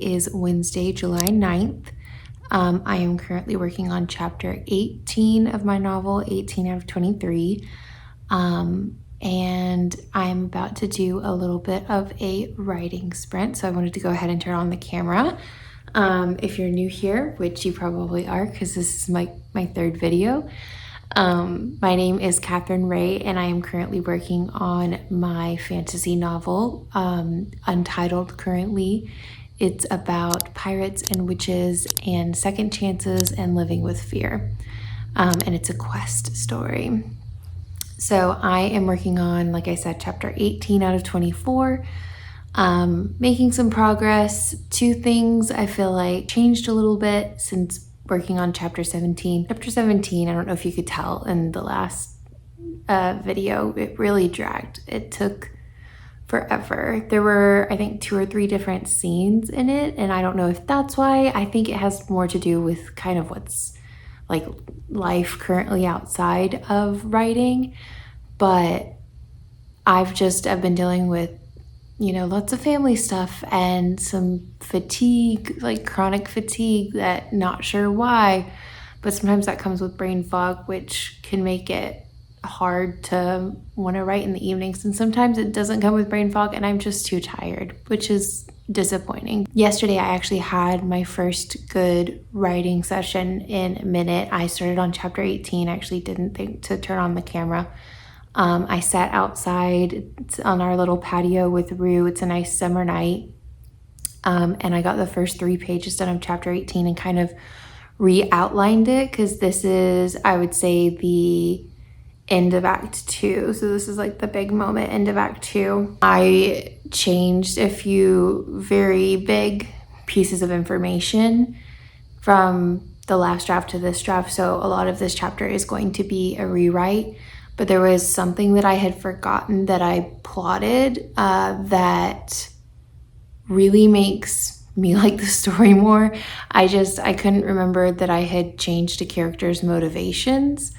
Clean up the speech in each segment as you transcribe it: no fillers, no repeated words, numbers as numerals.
is Wednesday, July 9th. I am currently working on chapter 18 of my novel, 18 out of 23. And I'm about to do a little bit of a writing sprint, so I wanted to go ahead and turn on the camera. If you're new here, which you probably are because this is my third video, my name is Catherine Ray, and I am currently working on my fantasy novel, Untitled currently. It's about pirates and witches and second chances and living with fear. And it's a quest story. So I am working on, like I said, chapter 18 out of 24. Making some progress. Two things I feel like changed a little bit since working on chapter 17. Chapter 17, I don't know if you could tell in the last video, it really dragged. It took forever. There were, I think, 2 or 3 different scenes in it, and I don't know if that's why. I think it has more to do with kind of what's like life currently outside of writing, but I've been dealing with, lots of family stuff and some fatigue, like chronic fatigue, that not sure why, but sometimes that comes with brain fog, which can make it hard to want to write in the evenings. And sometimes it doesn't come with brain fog and I'm just too tired, which is disappointing. Yesterday, I actually had my first good writing session in a minute. I started on chapter 18. I actually didn't think to turn on the camera. I sat outside on our little patio with Rue. It's a nice summer night. And I got the first 3 pages done of chapter 18 and kind of re-outlined it, because this is, I would say, the end of Act 2. So this is like the big moment, end of Act 2. I changed a few very big pieces of information from the last draft to this draft. So a lot of this chapter is going to be a rewrite. But there was something that I had forgotten that I plotted that really makes me like the story more. I couldn't remember that I had changed a character's motivations.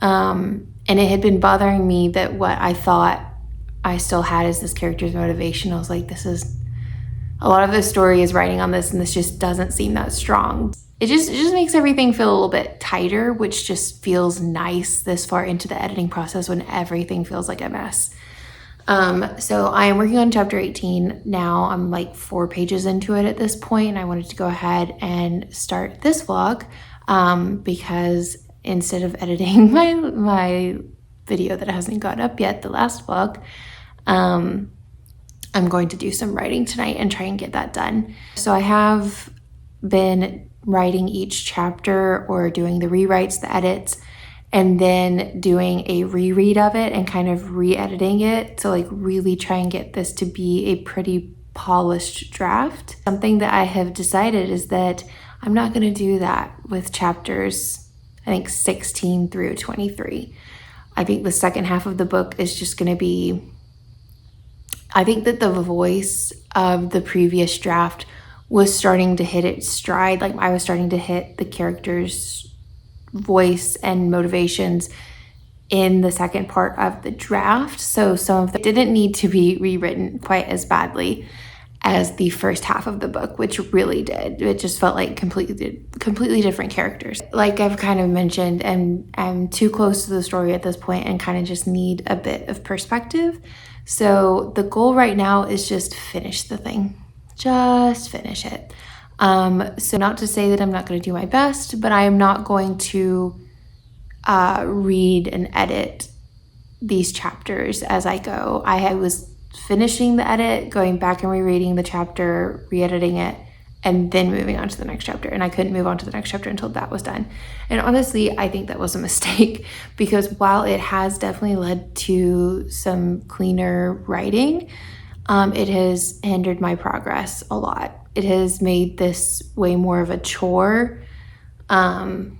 And it had been bothering me that what I thought I still had as this character's motivation. I was like, a lot of the story is writing on this, and this just doesn't seem that strong. It just makes everything feel a little bit tighter, which just feels nice this far into the editing process when everything feels like a mess. So I am working on chapter 18 now. I'm like 4 pages into it at this point, and I wanted to go ahead and start this vlog because instead of editing my video that hasn't gone up yet, the last vlog, I'm going to do some writing tonight and try and get that done. So I have been writing each chapter, or doing the rewrites, the edits, and then doing a reread of it and kind of re-editing it to like really try and get this to be a pretty polished draft. Something that I have decided is that I'm not going to do that with chapters, I think, 16 through 23. I think the second half of the book is just going to be, I think that the voice of the previous draft was starting to hit its stride. Like, I was starting to hit the character's voice and motivations in the second part of the draft. So some of them didn't need to be rewritten quite as badly as the first half of the book, which really did. It just felt like completely different characters. Like I've kind of mentioned, and I'm too close to the story at this point and kind of just need a bit of perspective. So the goal right now is just finish the thing. Just finish it. So not to say that I'm not going to do my best, but I am not going to read and edit these chapters as I go. I was finishing the edit, going back and rereading the chapter, re-editing it, and then moving on to the next chapter. And I couldn't move on to the next chapter until that was done. And honestly, I think that was a mistake, because while it has definitely led to some cleaner writing, it has hindered my progress a lot. It has made this way more of a chore than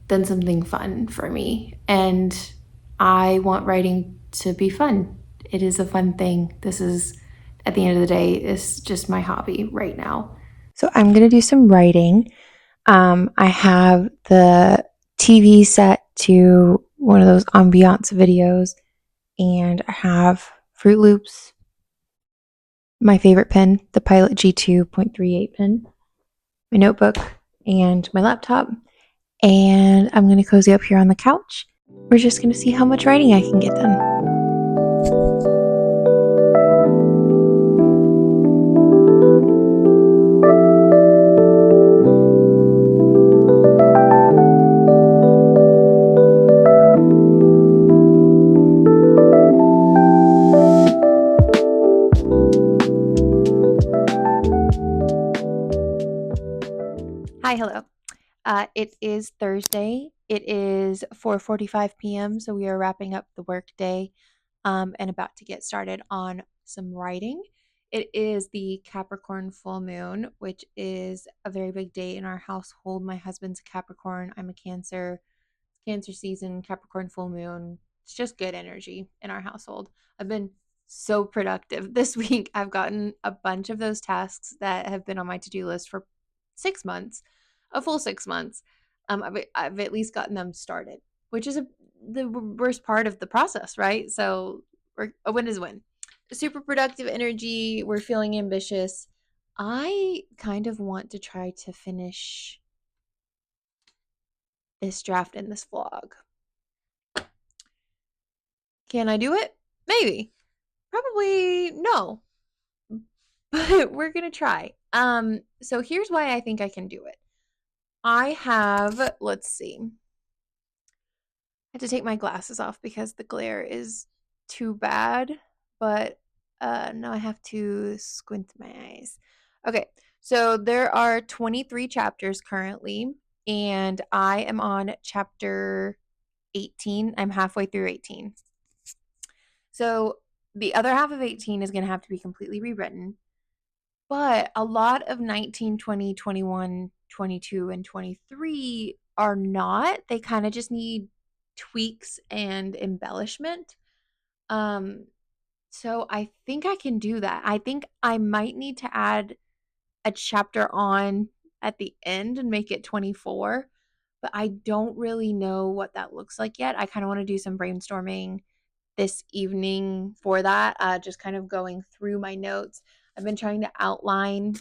something fun for me. And I want writing to be fun. It is a fun thing. This is, at the end of the day, is just my hobby right now. So I'm going to do some writing. I have the TV set to one of those ambiance videos, and I have Fruit Loops my favorite pen, the Pilot G2.38 pen, my notebook, and my laptop. And I'm going to cozy up here on the couch. We're just going to see how much writing I can get done. Hi, hello. It is Thursday. It is 4:45 p.m., so we are wrapping up the workday and about to get started on some writing. It is the Capricorn full moon, which is a very big day in our household. My husband's a Capricorn. I'm a Cancer. Cancer season, Capricorn full moon. It's just good energy in our household. I've been so productive this week. I've gotten a bunch of those tasks that have been on my to do list for 6 months, a full 6 months. I've at least gotten them started, which is the worst part of the process, right? So a win is a win. Super productive energy. We're feeling ambitious. I kind of want to try to finish this draft in this vlog. Can I do it? Maybe. Probably no. But we're going to try. So here's why I think I can do it. I have, let's see. I have to take my glasses off because the glare is too bad, but now I have to squint my eyes. Okay. So there are 23 chapters currently, and I am on chapter 18. I'm halfway through 18. So the other half of 18 is going to have to be completely rewritten. But a lot of 19, 20, 21, 22, and 23 are not. They kind of just need tweaks and embellishment. Um, so I think I can do that. I think I might need to add a chapter on at the end and make it 24, but I don't really know what that looks like yet. I kind of want to do some brainstorming this evening for that, just kind of going through my notes. I've been trying to outline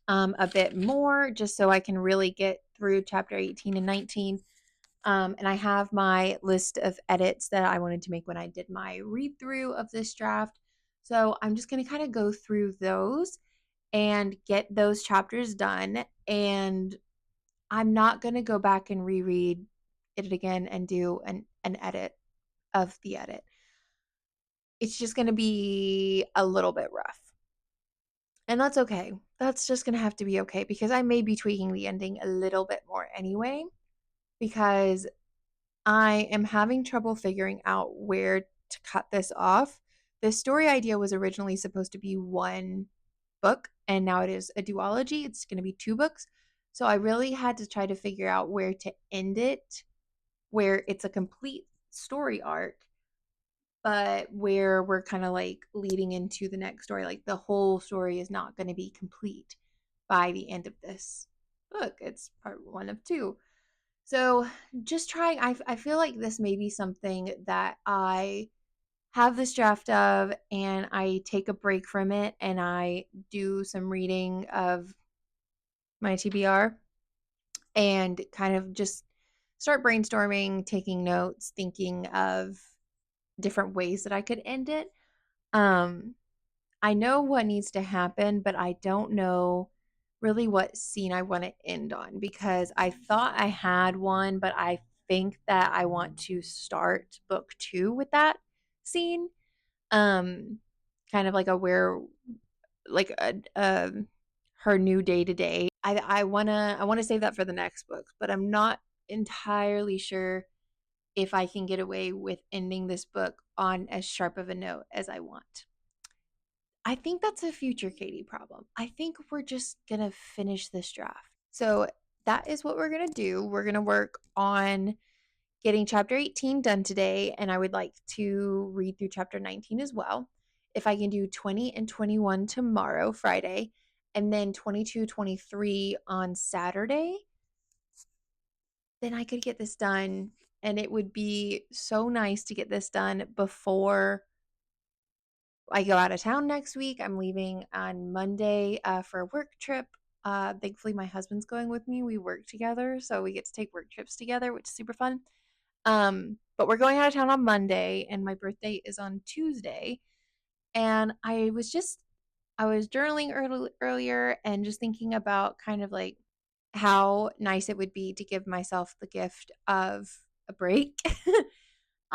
a bit more just so I can really get through chapter 18 and 19. And I have my list of edits that I wanted to make when I did my read through of this draft. So I'm just going to kind of go through those and get those chapters done. And I'm not going to go back and reread it again and do an edit of the edit. It's just going to be a little bit rough. And that's okay. That's just going to have to be okay because I may be tweaking the ending a little bit more anyway because I am having trouble figuring out where to cut this off. This story idea was originally supposed to be one book and now it is a duology. It's going to be 2 books. So I really had to try to figure out where to end it, where it's a complete story arc but where we're kind of like leading into the next story. Like the whole story is not going to be complete by the end of this book. It's part 1 of 2. So just trying, I feel like this may be something that I have this draft of and I take a break from it and I do some reading of my TBR and kind of just start brainstorming, taking notes, thinking of different ways that I could end it. Um, I know what needs to happen, but I don't know really what scene I want to end on because I thought I had one, but I think that I want to start book 2 with that scene. Um, kind of like a where like a her new day to day. I wanna save that for the next book, but I'm not entirely sure if I can get away with ending this book on as sharp of a note as I want. I think that's a future Katie problem. I think we're just going to finish this draft. So that is what we're going to do. We're going to work on getting chapter 18 done today, and I would like to read through chapter 19 as well. If I can do 20 and 21 tomorrow, Friday, and then 22, 23 on Saturday, then I could get this done. And it would be so nice to get this done before I go out of town next week. I'm leaving on Monday for a work trip. Thankfully, my husband's going with me. We work together, so we get to take work trips together, which is super fun. But we're going out of town on Monday, and my birthday is on Tuesday. And I was journaling earlier and just thinking about kind of like how nice it would be to give myself the gift of a break.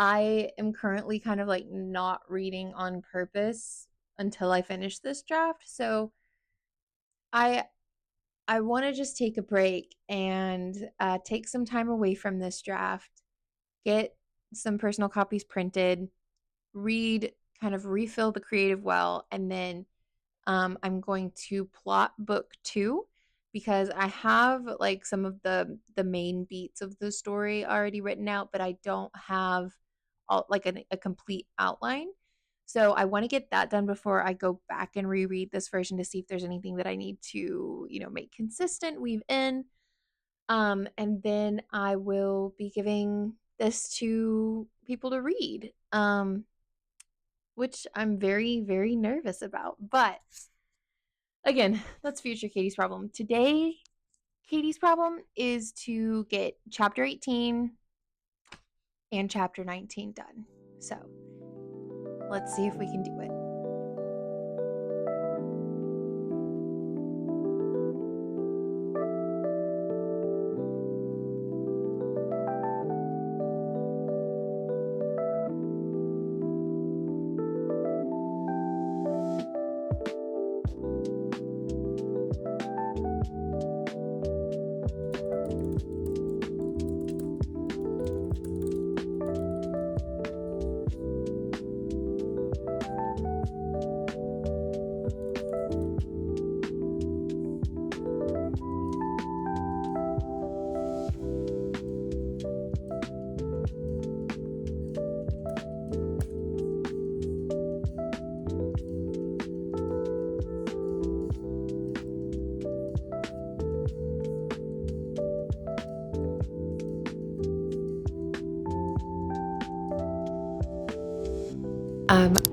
I am currently kind of like not reading on purpose until I finish this draft. So I I want to just take a break and take some time away from this draft, get some personal copies printed, read, kind of refill the creative well, and then I'm going to plot book two because I have like some of the main beats of the story already written out, but I don't have like a complete outline. So I want to get that done before I go back and reread this version to see if there's anything that I need to, make consistent, weave in. And then I will be giving this to people to read. Which I'm very, very nervous about. But again, that's future Katie's problem. Today, Katie's problem is to get chapter 18 and chapter 19 done. So let's see if we can do it.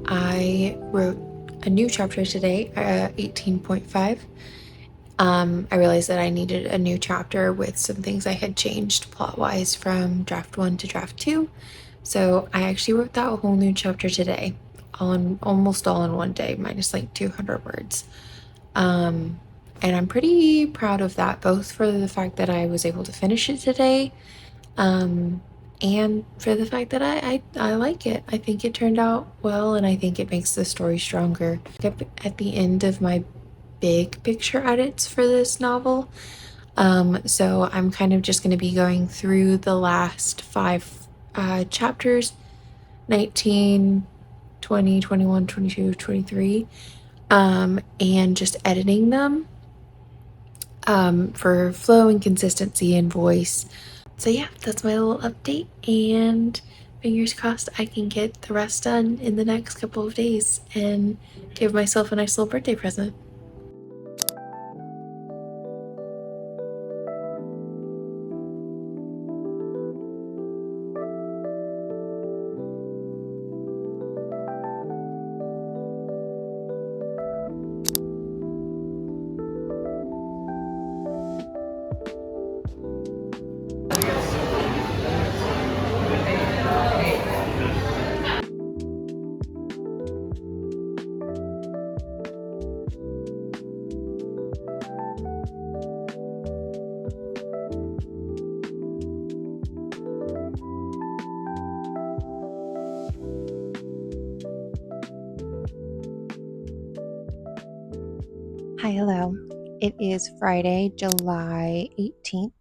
I wrote a new chapter today, 18.5. I realized that I needed a new chapter with some things I had changed plot-wise from draft 1 to draft 2. So I actually wrote that whole new chapter today, almost all in one day, minus like 200 words. And I'm pretty proud of that, both for the fact that I was able to finish it today, and for the fact that I like it. I think it turned out well, and I think it makes the story stronger. At the end of my big picture edits for this novel. So I'm kind of just going to be going through the last 5 chapters, 19, 20, 21, 22, 23, and just editing them for flow and consistency and voice. So yeah, that's my little update, and fingers crossed I can get the rest done in the next couple of days and give myself a nice little birthday present. Hi, hello. It is Friday, July 18th.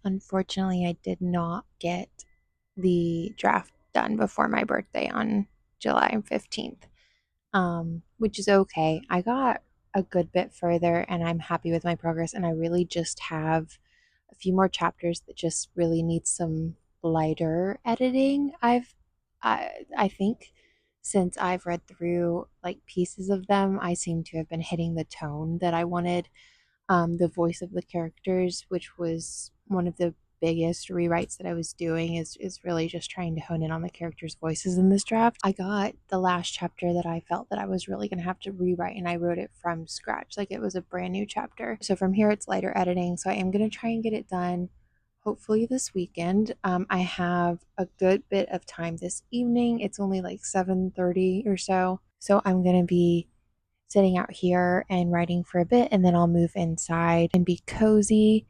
Unfortunately, I did not get the draft done before my birthday on July 15th, which is okay. I got a good bit further and I'm happy with my progress, and I really just have a few more chapters that just really need some lighter editing. I think since I've read through like pieces of them, I seem to have been hitting the tone that I wanted. The voice of the characters, which was one of the biggest rewrites that I was doing is really just trying to hone in on the characters' voices in this draft. I got the last chapter that I felt that I was really going to have to rewrite, and I wrote it from scratch. Like, it was a brand new chapter. So from here, it's lighter editing. So I am going to try and get it done hopefully this weekend. I have a good bit of time this evening. It's only like 7:30 or so. So I'm going to be sitting out here and writing for a bit, and then I'll move inside and be cozy.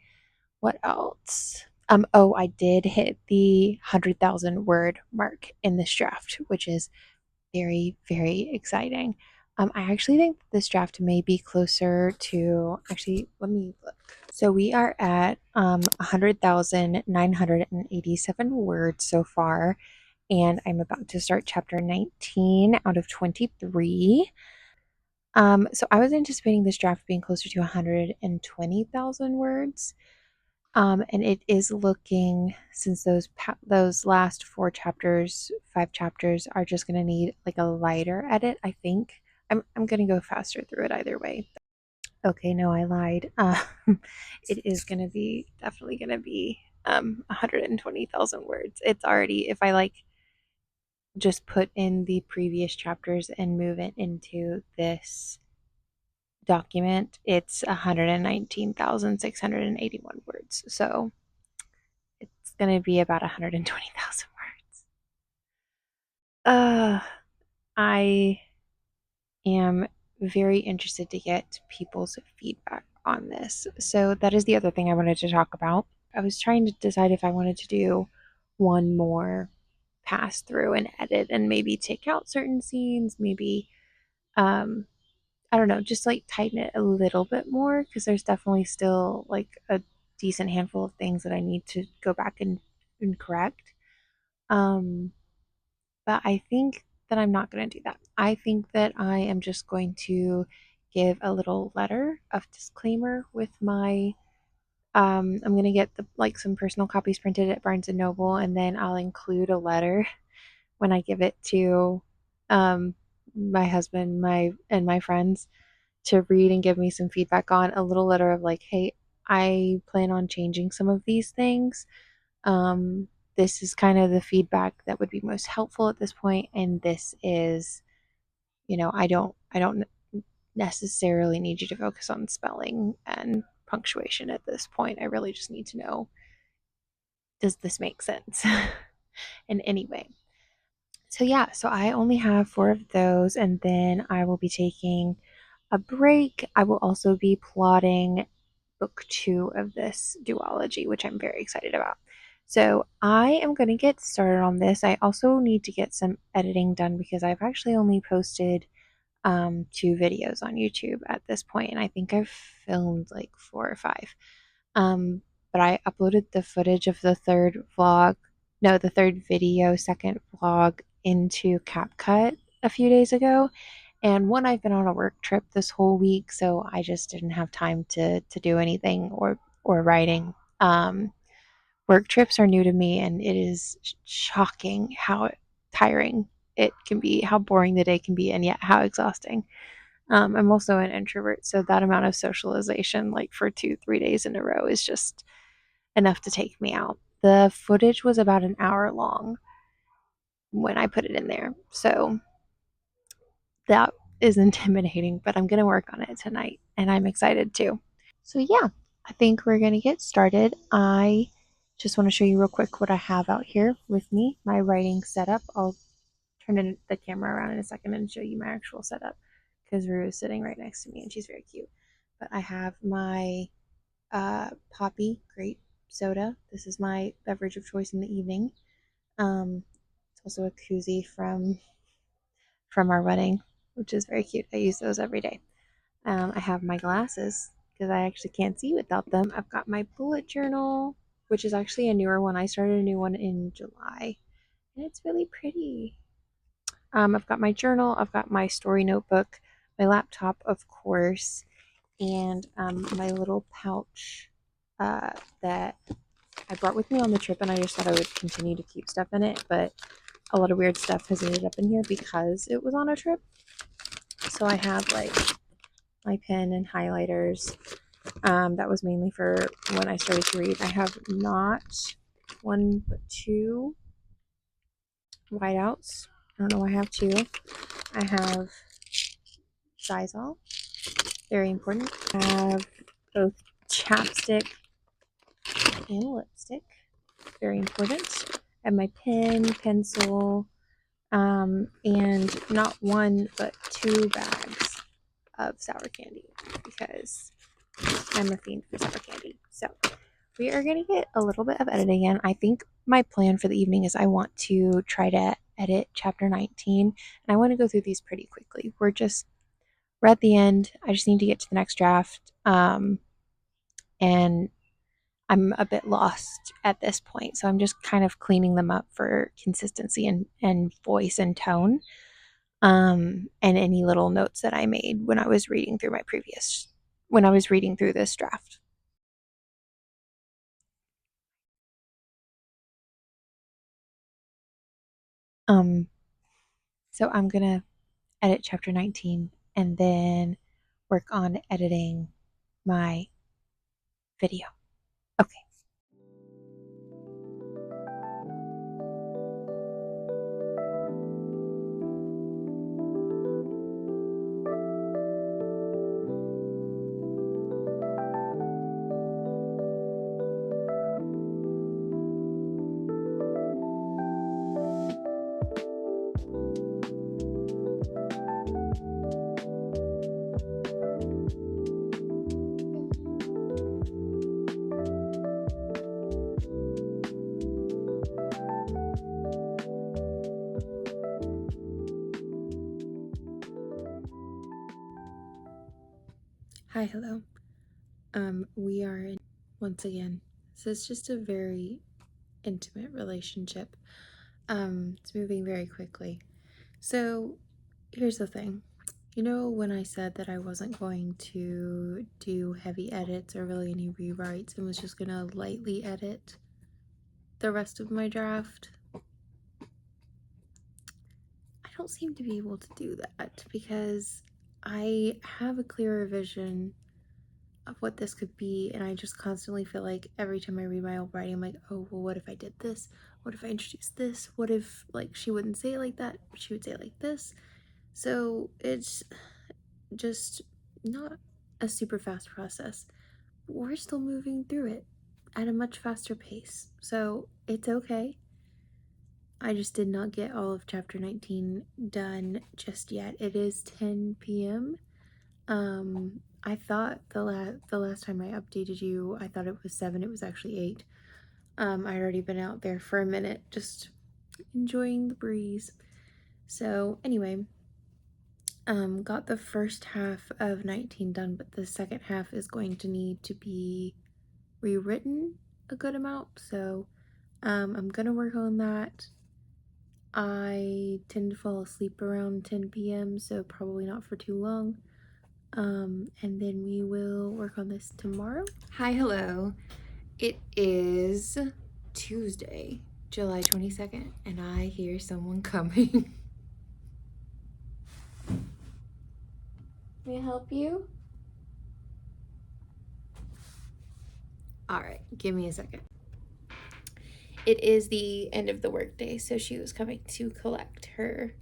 What else? Oh, I did hit the 100,000 word mark in this draft, which is very, very exciting. I actually think this draft may be closer to, actually, let me look. So we are at 100,987 words so far, and I'm about to start chapter 19 out of 23. So I was anticipating this draft being closer to 120,000 words. And it is looking, since those last 5 chapters are just going to need like a lighter edit, I think. I'm going to go faster through it either way. Okay, no, I lied. It is going to be definitely going to be 120,000 words. It's already, if I like just put in the previous chapters and move it into this document, it's 119,681 words. So it's going to be about 120,000 words. I am very interested to get people's feedback on this. So that is the other thing I wanted to talk about. I was trying to decide if I wanted to do one more pass through and edit and maybe take out certain scenes, maybe I don't know, just like tighten it a little bit more, because there's definitely still like a decent handful of things that I need to go back and correct. But I think that I'm not going to do that. I think that I am just going to give a little letter of disclaimer with my I'm going to get some personal copies printed at Barnes and Noble, and then I'll include a letter when I give it to my husband, my friends, to read and give me some feedback on. A little letter of like, hey, I plan on changing some of these things. This is kind of the feedback that would be most helpful at this point, and this is, I don't necessarily need you to focus on spelling and punctuation at this point. I really just need to know, does this make sense in any way? So yeah, so I only have 4 of those, and then I will be taking a break. I will also be plotting book 2 of this duology, which I'm very excited about. So I am going to get started on this. I also need to get some editing done because I've actually only posted 2 videos on YouTube at this point, and I think I've filmed like 4 or 5. But I uploaded the footage of the third video, second vlog, into CapCut a few days ago. And one, I've been on a work trip this whole week, so I just didn't have time to do anything or writing. Work trips are new to me, and it is shocking how tiring it can be, how boring the day can be, and yet how exhausting. I'm also an introvert, so that amount of socialization, like for 2-3 days in a row, is just enough to take me out. The footage was about an hour long when I put it in there, so that is intimidating, but I'm going to work on it tonight, and I'm excited too. So yeah, I think we're going to get started. I just want to show you real quick what I have out here with me, my writing setup. I'll turn the camera around in a second and show you my actual setup, because Rue is sitting right next to me and she's very cute. But I have my Poppy grape soda. This is my beverage of choice in the evening. It's also a koozie from our wedding, which is very cute. I use those every day. I have my glasses because I actually can't see without them. I've got my bullet journal, which is actually a newer one. I started a new one in July, and it's really pretty. I've got my journal, I've got my story notebook, my laptop, of course, and my little pouch that I brought with me on the trip, and I just thought I would continue to keep stuff in it, but a lot of weird stuff has ended up in here because it was on a trip. So I have like my pen and highlighters, That was mainly for when I started to read. I have not one but two whiteouts. I don't know why I have two. I have Sizal, very important. I have both chapstick and lipstick, very important. I have my pen, pencil, and not one but two bags of sour candy because I'm a fiend for sour candy. So we are going to get a little bit of editing in. I think my plan for the evening is I want to try to edit chapter 19, and I want to go through these pretty quickly. We're at the end. I just need to get to the next draft. And I'm a bit lost at this point. So I'm just kind of cleaning them up for consistency and voice and tone. And any little notes that I made when I was reading through this draft. So I'm gonna edit chapter 19 and then work on editing my video. Okay. Hi, hello. We are in once again. So it's just a very intimate relationship. It's moving very quickly. So here's the thing. You know, when I said that I wasn't going to do heavy edits or really any rewrites and was just gonna lightly edit the rest of my draft? I don't seem to be able to do that because I have a clearer vision of what this could be, and I just constantly feel like every time I read my old writing, I'm like, oh, well, what if I did this? What if I introduced this? What if, like, she wouldn't say it like that? She would say it like this. So it's just not a super fast process. We're still moving through it at a much faster pace. So it's okay. I just did not get all of chapter 19 done just yet. It is 10 p.m. I thought the last time I updated you, I thought it was 7. It was actually 8. I'd already been out there for a minute, just enjoying the breeze. So anyway, got the first half of 19 done, but the second half is going to need to be rewritten a good amount. So I'm gonna work on that. I tend to fall asleep around 10 p.m., so probably not for too long. And then we will work on this tomorrow. Hi, hello. It is Tuesday, July 22nd, and I hear someone coming. May I help you? All right, give me a second. It is the end of the workday, so she was coming to collect her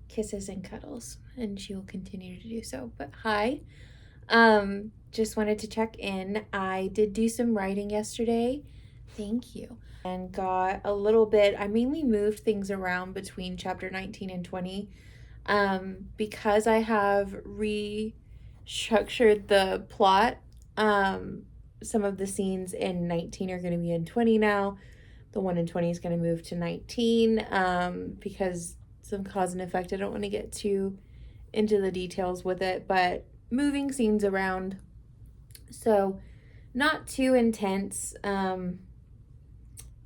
kisses and cuddles, and she will continue to do so. But hi, just wanted to check in. I did do some writing yesterday. Thank you. And got a little bit, I mainly moved things around between chapter 19 and 20 because I have restructured the plot. Some of the scenes in 19 are going to be in 20 now. The one in 20 is going to move to 19 because some cause and effect. I don't want to get too into the details with it, but moving scenes around. So not too intense.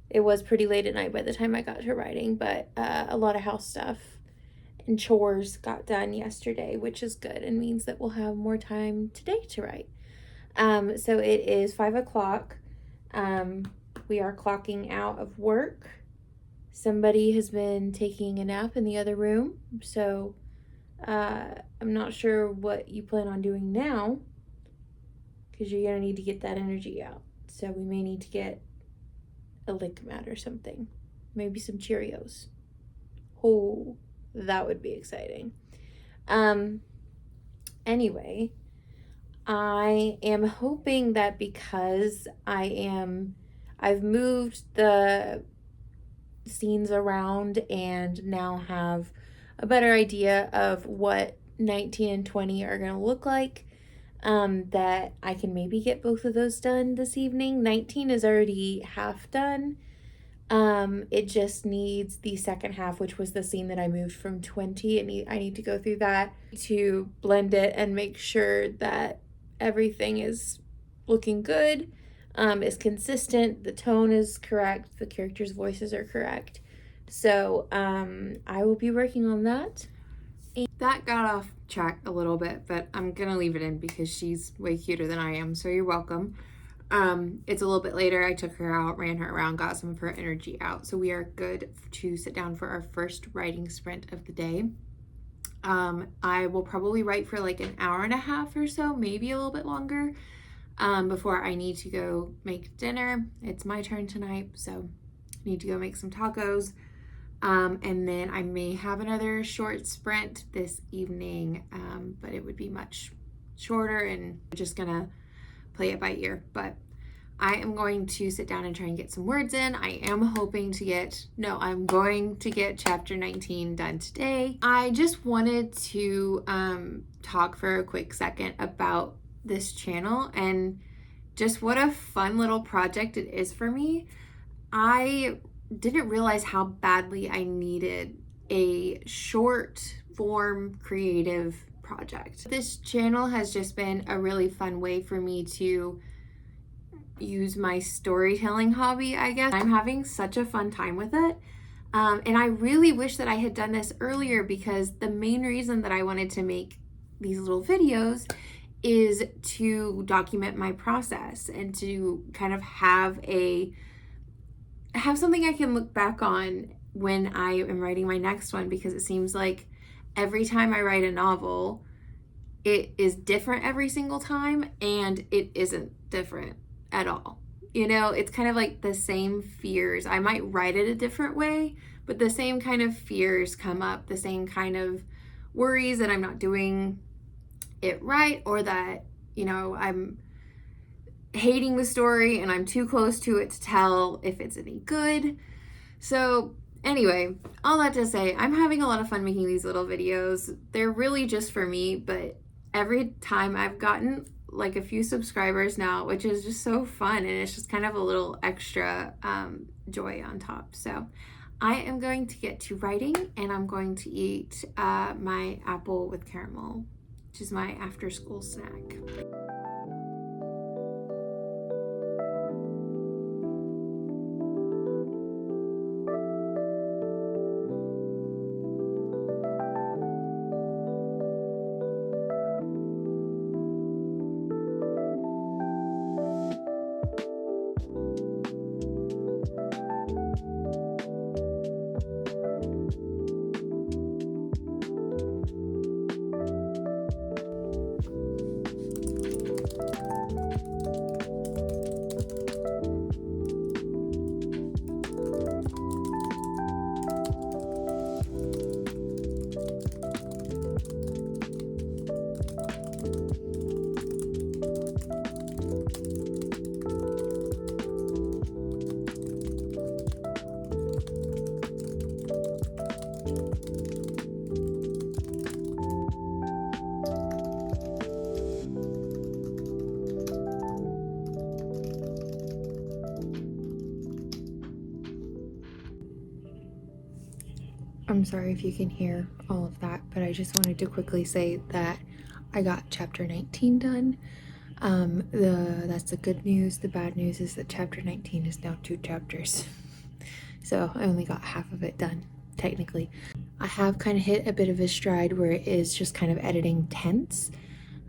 It was pretty late at night by the time I got to writing, but a lot of house stuff and chores got done yesterday, which is good and means that we'll have more time today to write. So it is 5 o'clock. We are clocking out of work. Somebody has been taking a nap in the other room, so I'm not sure what you plan on doing now. because you're gonna need to get that energy out. So we may need to get a lick mat or something, maybe some Cheerios. Oh, that would be exciting. Anyway, I am hoping that because I've moved the scenes around and now have a better idea of what 19 and 20 are going to look like, that I can maybe get both of those done this evening. 19 is already half done. It just needs the second half, which was the scene that I moved from 20. I need to go through that to blend it and make sure that everything is looking good, is consistent, the tone is correct, the characters' voices are correct. So I will be working on that. That got off track a little bit, but I'm gonna leave it in because she's way cuter than I am, so you're welcome. It's a little bit later. I took her out, ran her around, got some of her energy out. So we are good to sit down for our first writing sprint of the day. I will probably write for like an hour and a half or so, maybe a little bit longer, before I need to go make dinner. It's my turn tonight, so I need to go make some tacos. And then I may have another short sprint this evening, but it would be much shorter and just gonna play it by ear. But I am going to sit down and try and get some words in. I'm going to get chapter 19 done today. I just wanted to talk for a quick second about this channel and just what a fun little project it is for me. I didn't realize how badly I needed a short form creative project. This channel has just been a really fun way for me to use my storytelling hobby, I guess. I'm having such a fun time with it. And I really wish that I had done this earlier, because the main reason that I wanted to make these little videos is to document my process and to kind of have something I can look back on when I am writing my next one, because it seems like every time I write a novel, it is different every single time, and it isn't different at all. You know, it's kind of like the same fears. I might write it a different way, but the same kind of fears come up, the same kind of worries that I'm not doing it right, or that, you know, I'm hating the story and I'm too close to it to tell if it's any good. So anyway, all that to say, I'm having a lot of fun making these little videos. They're really just for me, but every time I've gotten like a few subscribers now, which is just so fun, and it's just kind of a little extra joy on top. So I am going to get to writing, and I'm going to eat my apple with caramel, which is my after school snack. I'm sorry if you can hear all of that, but I just wanted to quickly say that I got chapter 19 done. That's the good news. The bad news is that chapter 19 is now 2 chapters. So I only got half of it done, technically. I have kind of hit a bit of a stride where it is just kind of editing tense,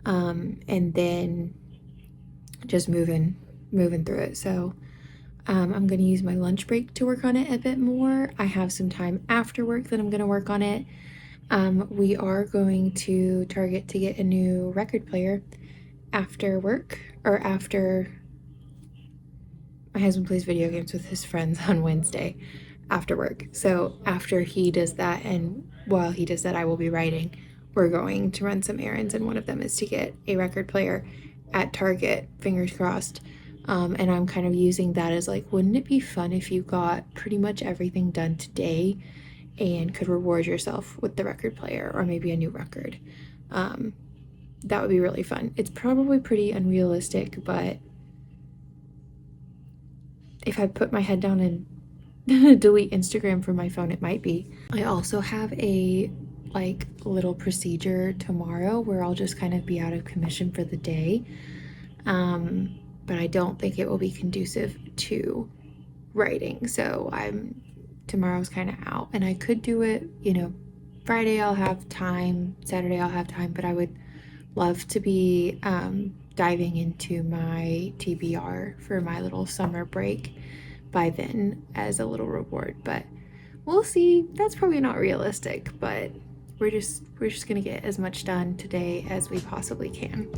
and then just moving through it. So I'm going to use my lunch break to work on it a bit more. I have some time after work that I'm going to work on it. We are going to Target to get a new record player, after work, or after my husband plays video games with his friends on Wednesday after work. So after he does that, and while he does that, I will be writing. We're going to run some errands, and one of them is to get a record player at Target, fingers crossed. And I'm kind of using that as like, wouldn't it be fun if you got pretty much everything done today and could reward yourself with the record player or maybe a new record? That would be really fun. It's probably pretty unrealistic, but if I put my head down and delete Instagram from my phone, it might be. I also have a like little procedure tomorrow where I'll just kind of be out of commission for the day. But I don't think it will be conducive to writing. So tomorrow's kind of out, and I could do it, Friday I'll have time, Saturday I'll have time, but I would love to be diving into my TBR for my little summer break by then as a little reward. But we'll see. That's probably not realistic, but we're just gonna get as much done today as we possibly can.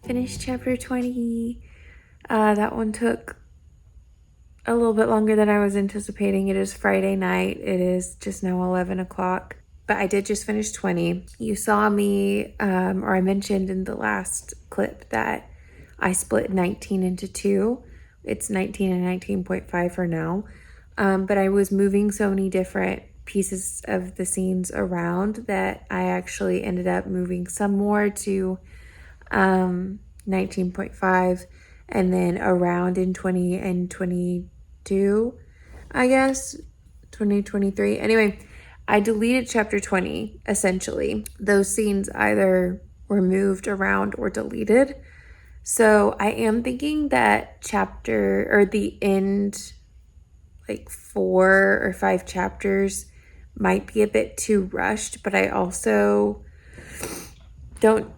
Finished chapter 20. That one took a little bit longer than I was anticipating. It is Friday night. It is just now 11 o'clock. But I did just finish 20. You saw me, or I mentioned in the last clip that I split 19 into two. It's 19 and 19.5 for now. But I was moving so many different pieces of the scenes around that I actually ended up moving some more to 19.5 and then around in 20 and 22, I guess 2023. Anyway, I deleted chapter 20 essentially. Those scenes either were moved around or deleted. So I am thinking that the end, like 4 or 5 chapters might be a bit too rushed, but I also don't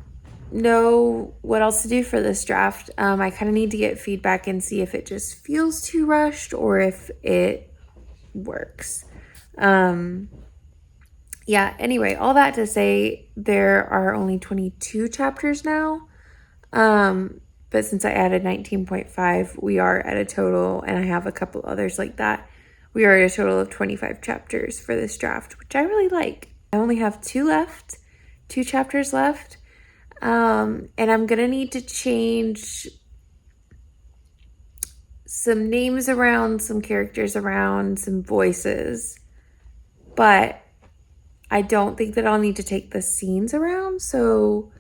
know what else to do for this draft. I kind of need to get feedback and see if it just feels too rushed or if it works. Yeah, anyway, all that to say, there are only 22 chapters now. But since I added 19.5, we are at a total, and I have a couple others like that. We are at a total of 25 chapters for this draft, which I really like. I only have 2 chapters left. And I'm gonna need to change some names around, some characters around, some voices. But I don't think that I'll need to take the scenes around, so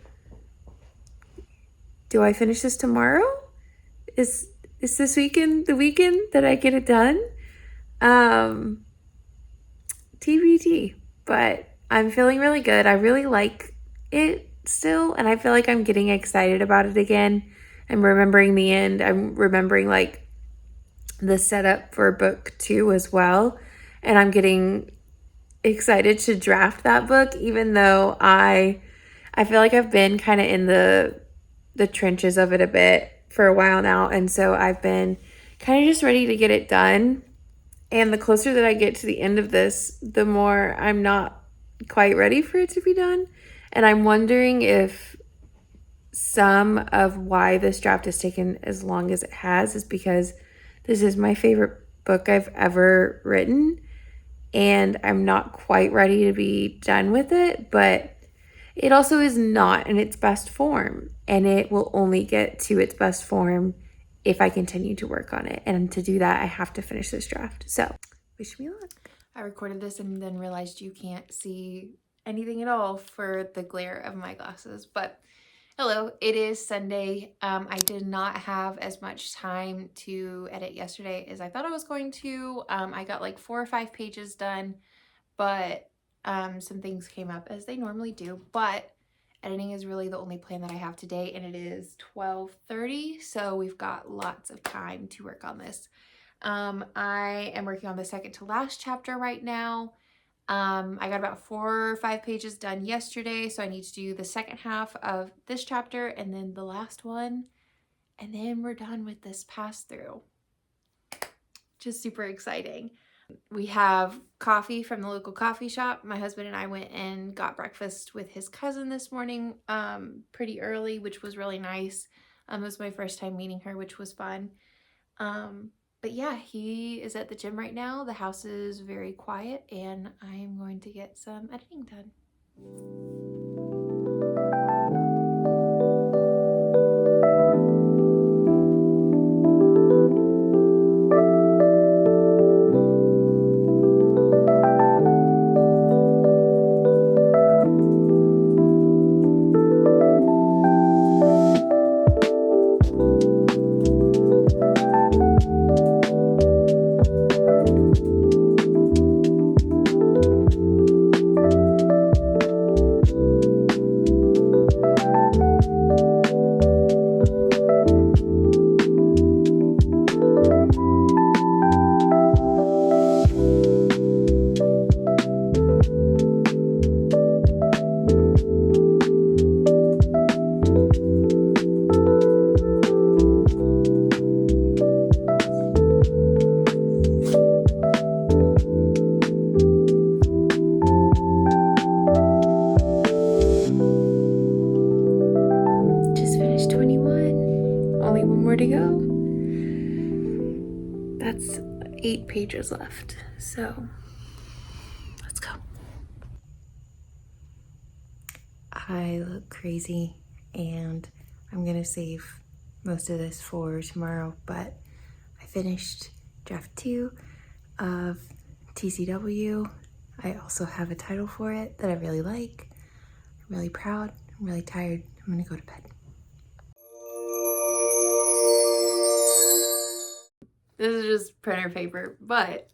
do I finish this tomorrow? Is this weekend the weekend that I get it done? TBD, but I'm feeling really good. I really like it still, and I feel like I'm getting excited about it again. I'm remembering the end. I'm remembering like the setup for book 2 as well, and I'm getting excited to draft that book, even though I feel like I've been kind of in the trenches of it a bit for a while now, and so I've been kind of just ready to get it done. And the closer that I get to the end of this, the more I'm not quite ready for it to be done. And I'm wondering if some of why this draft has taken as long as it has is because this is my favorite book I've ever written, and I'm not quite ready to be done with it, but it also is not in its best form, and it will only get to its best form if I continue to work on it. And to do that, I have to finish this draft. So, wish me luck. I recorded this and then realized you can't see anything at all for the glare of my glasses. But hello, it is Sunday. I did not have as much time to edit yesterday as I thought I was going to. I got like 4 or 5 pages done, but some things came up as they normally do. But editing is really the only plan that I have today, and it is 12:30, so we've got lots of time to work on this. I am working on the second to last chapter right now. I got about 4 or 5 pages done yesterday, so I need to do the second half of this chapter and then the last one, and then we're done with this pass through. Just super exciting. We have coffee from the local coffee shop. My husband and I went and got breakfast with his cousin this morning pretty early, which was really nice. It was my first time meeting her, which was fun. But yeah, he is at the gym right now. The house is very quiet, and I'm going to get some editing done. To go. That's 8 pages left, so let's go. I look crazy, and I'm gonna save most of this for tomorrow, but I finished draft 2 of TCW. I also have a title for it that I really like. I'm really proud. I'm really tired. I'm gonna go to bed. This is just printer paper, but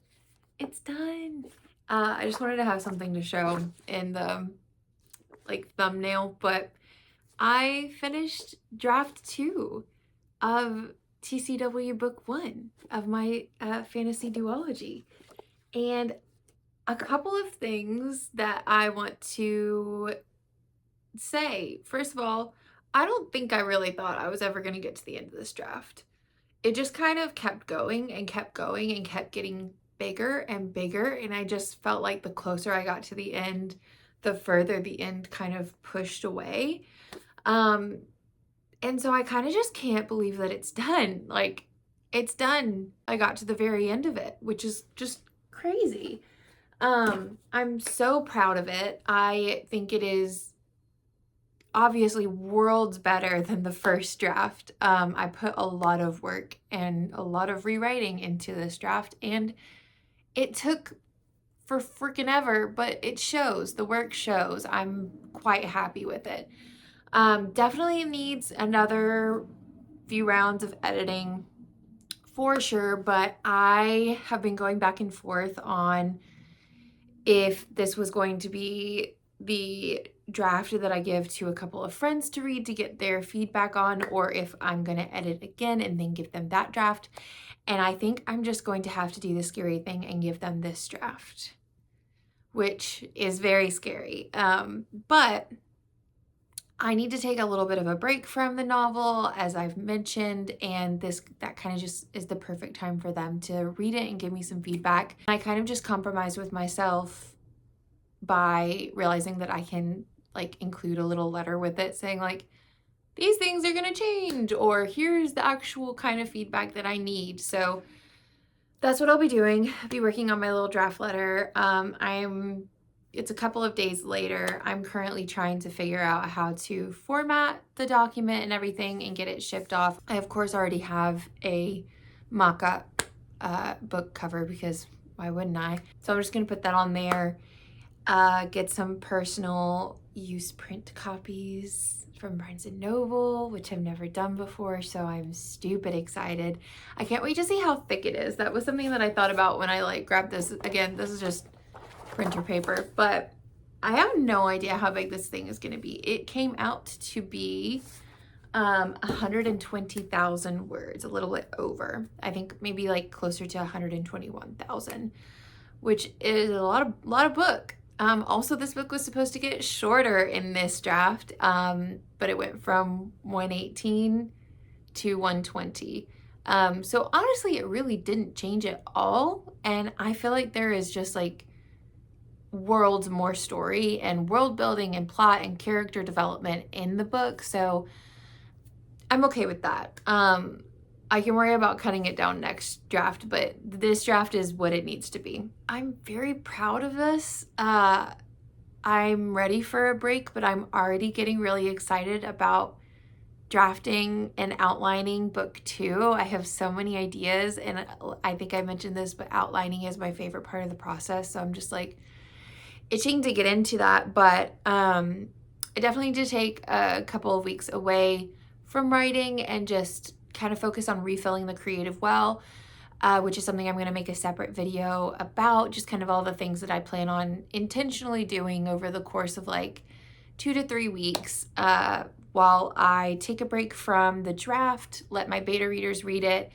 it's done. I just wanted to have something to show in the like thumbnail, but I finished draft 2 of TCW book 1 of my fantasy duology. And a couple of things that I want to say. First of all, I don't think I really thought I was ever going to get to the end of this draft. It just kind of kept going and kept going and kept getting bigger and bigger. And I just felt like the closer I got to the end, the further the end kind of pushed away. And so I kind of just can't believe that it's done. Like, it's done. I got to the very end of it, which is just crazy. I'm so proud of it. I think it is obviously worlds better than the first draft. I put a lot of work and a lot of rewriting into this draft, and it took for freaking ever, but it shows. The work shows. I'm quite happy with it. Definitely needs another few rounds of editing for sure, but I have been going back and forth on if this was going to be the draft that I give to a couple of friends to read to get their feedback on, or if I'm going to edit again and then give them that draft. And I think I'm just going to have to do the scary thing and give them this draft, which is very scary. But I need to take a little bit of a break from the novel, as I've mentioned, and that kind of just is the perfect time for them to read it and give me some feedback. I kind of just compromised with myself by realizing that I can like include a little letter with it saying like, these things are going to change, or here's the actual kind of feedback that I need. So that's what I'll be doing. I'll be working on my little draft letter. It's a couple of days later. I'm currently trying to figure out how to format the document and everything and get it shipped off. I, of course, already have a mock-up book cover, because why wouldn't I? So I'm just going to put that on there, get some personal use print copies from Barnes & Noble, which I've never done before, so I'm stupid excited. I can't wait to see how thick it is. That was something that I thought about when I like grabbed this. Again, this is just printer paper, but I have no idea how big this thing is going to be. It came out to be 120,000 words, a little bit over. I think maybe like closer to 121,000, which is a lot of book. Also, this book was supposed to get shorter in this draft, but it went from 118 to 120. So honestly, it really didn't change at all. And I feel like there is just like worlds more story and world building and plot and character development in the book. So I'm okay with that. I can worry about cutting it down next draft, but this draft is what it needs to be. I'm very proud of this. I'm ready for a break, but I'm already getting really excited about drafting and outlining book 2. I have so many ideas, and I think I mentioned this, but outlining is my favorite part of the process. So I'm just like itching to get into that, but I definitely need to take a couple of weeks away from writing and just kind of focus on refilling the creative well, which is something I'm going to make a separate video about, just kind of all the things that I plan on intentionally doing over the course of like 2 to 3 weeks, while I take a break from the draft, let my beta readers read it,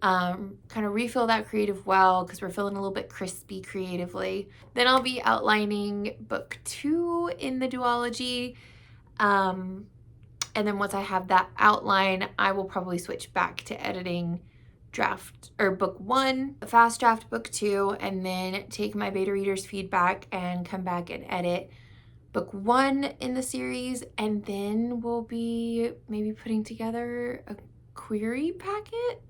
kind of refill that creative well, because we're feeling a little bit crispy creatively. Then I'll be outlining book 2 in the duology. And then once I have that outline, I will probably switch back to editing draft or book 1, fast draft book 2, and then take my beta readers' feedback and come back and edit book 1 in the series. And then we'll be maybe putting together a query packet.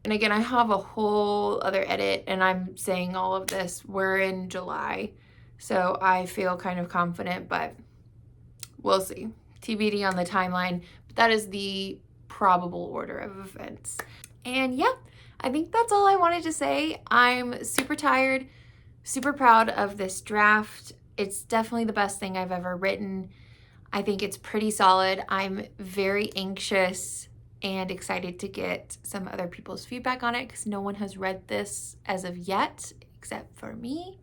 And again, I have a whole other edit, and I'm saying all of this. We're in July, so I feel kind of confident, but we'll see. TBD on the timeline, but that is the probable order of events. And yeah, I think that's all I wanted to say. I'm super tired, super proud of this draft. It's definitely the best thing I've ever written. I think it's pretty solid. I'm very anxious and excited to get some other people's feedback on it, because no one has read this as of yet except for me.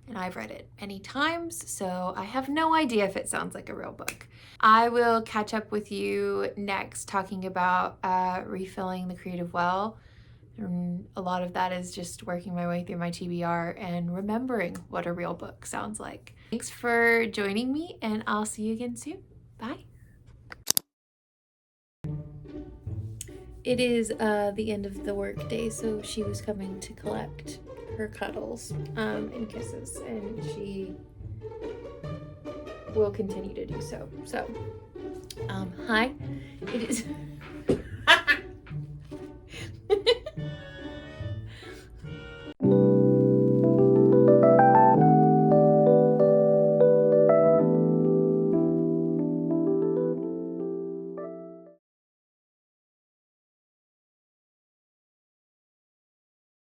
and I've read it many times, so I have no idea if it sounds like a real book. I will catch up with you next talking about refilling the creative well. And a lot of that is just working my way through my TBR and remembering what a real book sounds like. Thanks for joining me, and I'll see you again soon. Bye. It is the end of the work day, so she was coming to collect her cuddles and kisses, and she will continue to do so. So, hi. It is